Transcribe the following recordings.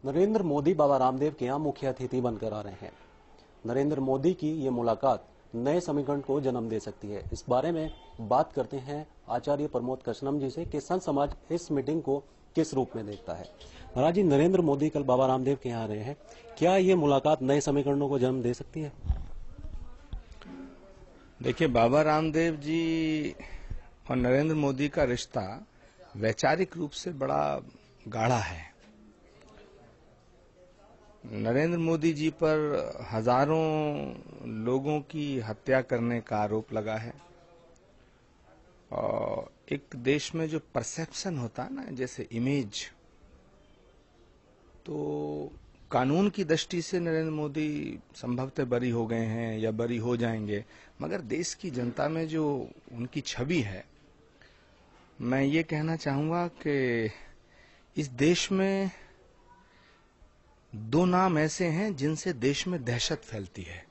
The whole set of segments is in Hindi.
नरेंद्र मोदी बाबा रामदेव के यहाँ मुख्य अतिथि बनकर आ रहे हैं। नरेंद्र मोदी की ये मुलाकात नए समीकरण को जन्म दे सकती है। इस बारे में बात करते हैं आचार्य प्रमोद कशनम जी से कि संत समाज इस मीटिंग को किस रूप में देखता है। महाराज जी, नरेंद्र मोदी कल बाबा रामदेव के यहाँ आ रहे हैं, क्या ये मुलाकात नए समीकरणों को जन्म दे सकती है? देखिए, बाबा रामदेव जी और नरेंद्र मोदी का रिश्ता वैचारिक रूप से बड़ा गाढ़ा है। नरेंद्र मोदी जी पर हजारों लोगों की हत्या करने का आरोप लगा है और एक देश में जो परसेप्शन होता है ना, जैसे इमेज, तो कानून की दृष्टि से नरेंद्र मोदी संभवतः बरी हो गए हैं या बरी हो जाएंगे, मगर देश की जनता में जो उनकी छवि है, मैं ये कहना चाहूंगा कि इस देश में दो नाम ऐसे हैं जिनसे देश में दहशत फैलती है।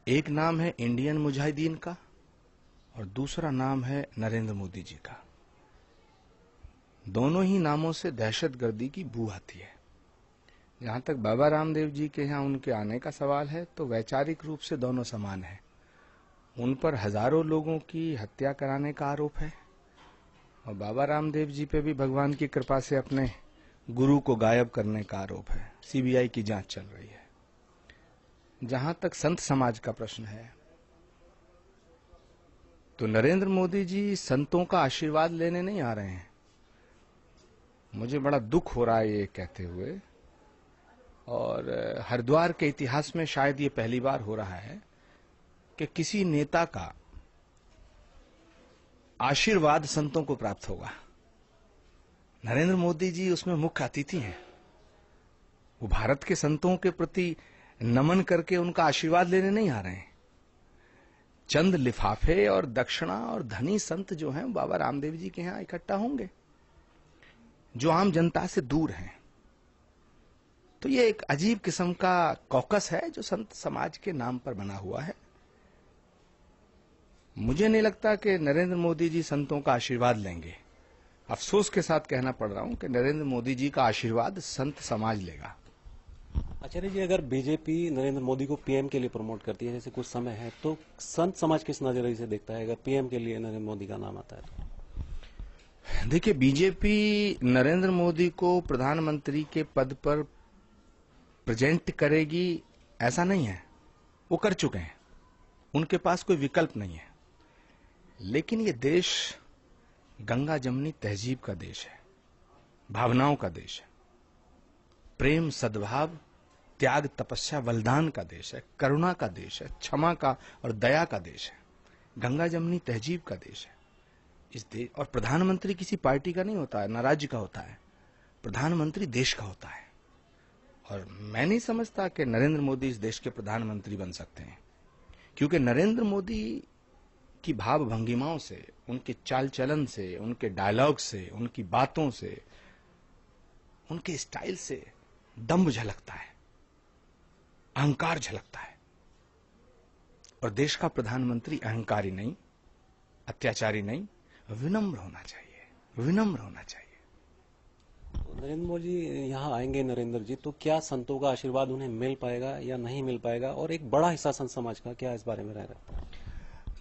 एक नाम है इंडियन मुजाहिदीन का और दूसरा नाम है नरेंद्र मोदी जी का। दोनों ही नामों से दहशतगर्दी की बू आती है। जहां तक बाबा रामदेव जी के यहां उनके आने का सवाल है, तो वैचारिक रूप से दोनों समान हैं। उन पर हजारों लोगों की हत्या कराने का आरोप है और बाबा रामदेव जी पे भी भगवान की कृपा से अपने गुरु को गायब करने का आरोप है। सीबीआई की जांच चल रही है। जहां तक संत समाज का प्रश्न है, तो नरेंद्र मोदी जी संतों का आशीर्वाद लेने नहीं आ रहे हैं। मुझे बड़ा दुख हो रहा है ये कहते हुए, और हरिद्वार के इतिहास में शायद ये पहली बार हो रहा है कि किसी नेता का आशीर्वाद संतों को प्राप्त होगा। नरेंद्र मोदी जी उसमें मुख्य अतिथि हैं। वो भारत के संतों के प्रति नमन करके उनका आशीर्वाद लेने नहीं आ रहे हैं। चंद लिफाफे और दक्षिणा और धनी संत जो हैं बाबा रामदेव जी के यहां इकट्ठा होंगे, जो आम जनता से दूर हैं। तो ये एक अजीब किस्म का कॉकस है जो संत समाज के नाम पर बना हुआ है। मुझे नहीं लगता कि नरेंद्र मोदी जी संतों का आशीर्वाद लेंगे। अफसोस के साथ कहना पड़ रहा हूं कि नरेंद्र मोदी जी का आशीर्वाद संत समाज लेगा। आचार्य जी, अगर बीजेपी नरेंद्र मोदी को पीएम के लिए प्रमोट करती है, जैसे कुछ समय है, तो संत समाज किस नजरिए से देखता है अगर पीएम के लिए नरेंद्र मोदी का नाम आता है? देखिए, बीजेपी नरेंद्र मोदी को प्रधानमंत्री के पद पर प्रेजेंट करेगी ऐसा नहीं है। वो कर चुके हैं, उनके पास कोई विकल्प नहीं है। लेकिन ये देश गंगा जमुनी तहजीब का देश है, भावनाओं का देश है, प्रेम सद्भाव त्याग तपस्या बलिदान का देश है, करुणा का देश है, क्षमा का और दया का देश है, गंगा जमुनी तहजीब का देश है इस देश। और प्रधानमंत्री किसी पार्टी का नहीं होता है, न राज्य का होता है, प्रधानमंत्री देश का होता है। और मैं नहीं समझता कि नरेंद्र मोदी इस देश के प्रधानमंत्री बन सकते हैं, क्योंकि नरेंद्र मोदी की भाव भंगिमाओं से, उनके चाल चलन से, उनके डायलॉग से, उनकी बातों से, उनके स्टाइल से दम्भ झलकता है, अहंकार झलकता है। और देश का प्रधानमंत्री अहंकारी नहीं, अत्याचारी नहीं, विनम्र होना चाहिए, विनम्र होना चाहिए। नरेंद्र मोदी यहाँ आएंगे नरेंद्र जी, तो क्या संतों का आशीर्वाद उन्हें मिल पाएगा या नहीं मिल पाएगा? और एक बड़ा हिस्सा संत समाज का क्या इस बारे में रहेगा?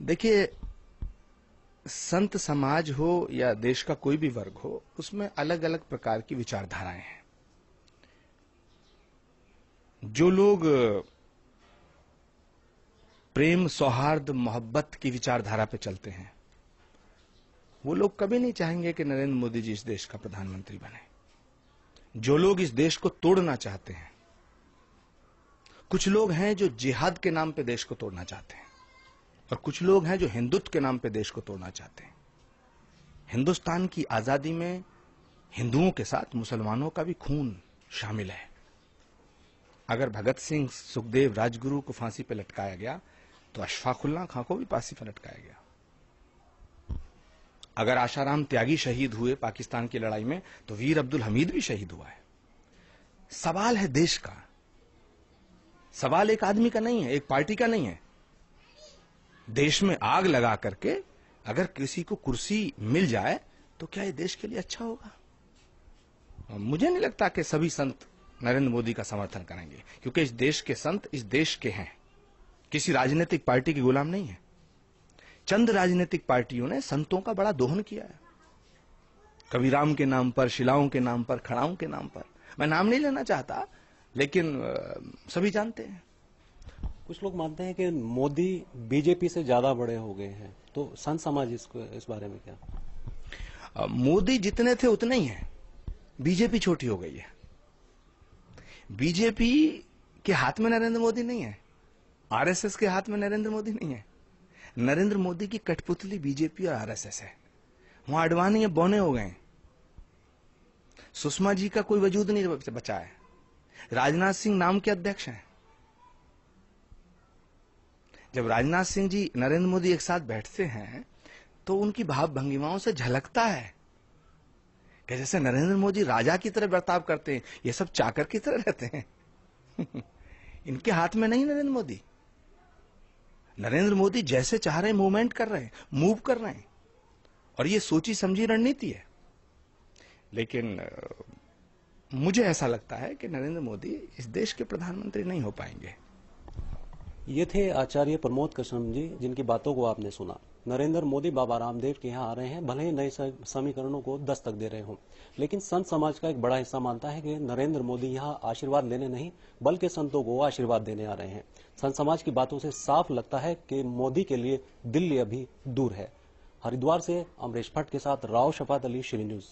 देखिए, संत समाज हो या देश का कोई भी वर्ग हो, उसमें अलग अलग प्रकार की विचारधाराएं हैं। जो लोग प्रेम सौहार्द मोहब्बत की विचारधारा पे चलते हैं, वो लोग कभी नहीं चाहेंगे कि नरेंद्र मोदी जी इस देश का प्रधानमंत्री बने। जो लोग इस देश को तोड़ना चाहते हैं, कुछ लोग हैं जो जिहाद के नाम पे देश को तोड़ना चाहते हैं, और कुछ लोग हैं जो हिंदुत्व के नाम पे देश को तोड़ना चाहते हैं। हिंदुस्तान की आजादी में हिंदुओं के साथ मुसलमानों का भी खून शामिल है। अगर भगत सिंह, सुखदेव, राजगुरु को फांसी पे लटकाया गया, तो अशफाकुल्लाह खां को भी फांसी पे लटकाया गया। अगर आशाराम त्यागी शहीद हुए पाकिस्तान की लड़ाई में, तो वीर अब्दुल हमीद भी शहीद हुआ है। सवाल है देश का, सवाल एक आदमी का नहीं है, एक पार्टी का नहीं है। देश में आग लगा करके अगर किसी को कुर्सी मिल जाए, तो क्या ये देश के लिए अच्छा होगा? मुझे नहीं लगता कि सभी संत नरेंद्र मोदी का समर्थन करेंगे, क्योंकि इस देश के संत इस देश के हैं, किसी राजनीतिक पार्टी के गुलाम नहीं है। चंद राजनीतिक पार्टियों ने संतों का बड़ा दोहन किया है, कबीराम के नाम पर, शिलाओं के नाम पर, खड़ाओं के नाम पर। मैं नाम नहीं लेना चाहता, लेकिन सभी जानते हैं। कुछ लोग मानते हैं कि मोदी बीजेपी से ज्यादा बड़े हो गए हैं, तो संत समाज इस बारे में क्या? मोदी जितने थे उतने ही हैं, बीजेपी छोटी हो गई है। बीजेपी के हाथ में नरेंद्र मोदी नहीं है, आरएसएस के हाथ में नरेंद्र मोदी नहीं है। नरेंद्र मोदी की कठपुतली बीजेपी और आरएसएस है। वहां अडवाणी बौने हो गए, सुषमा जी का कोई वजूद नहीं बचा है, राजनाथ सिंह नाम के अध्यक्ष हैं। जब राजनाथ सिंह जी नरेंद्र मोदी एक साथ बैठते हैं तो उनकी भाव भंगिमाओं से झलकता है कि जैसे नरेंद्र मोदी राजा की तरह बर्ताव करते हैं, ये सब चाकर की तरह रहते हैं। इनके हाथ में नहीं नरेंद्र मोदी। नरेंद्र मोदी जैसे चाह रहे हैं मूवमेंट कर रहे हैं, मूव कर रहे हैं, और ये सोची समझी रणनीति है। लेकिन मुझे ऐसा लगता है कि नरेंद्र मोदी इस देश के प्रधानमंत्री नहीं हो पाएंगे। ये थे आचार्य प्रमोद कृष्णम जी, जिनकी बातों को आपने सुना। नरेंद्र मोदी बाबा रामदेव के यहाँ आ रहे हैं, भले ही नए समीकरणों को दस्तक दे रहे हों, लेकिन संत समाज का एक बड़ा हिस्सा मानता है कि नरेंद्र मोदी यहाँ आशीर्वाद लेने नहीं बल्कि संतों को आशीर्वाद देने आ रहे हैं। संत समाज की बातों से साफ लगता है कि मोदी के लिए दिल्ली अभी दूर है। हरिद्वार से अमरीश भट्ट के साथ राव शफात अली, श्री न्यूज।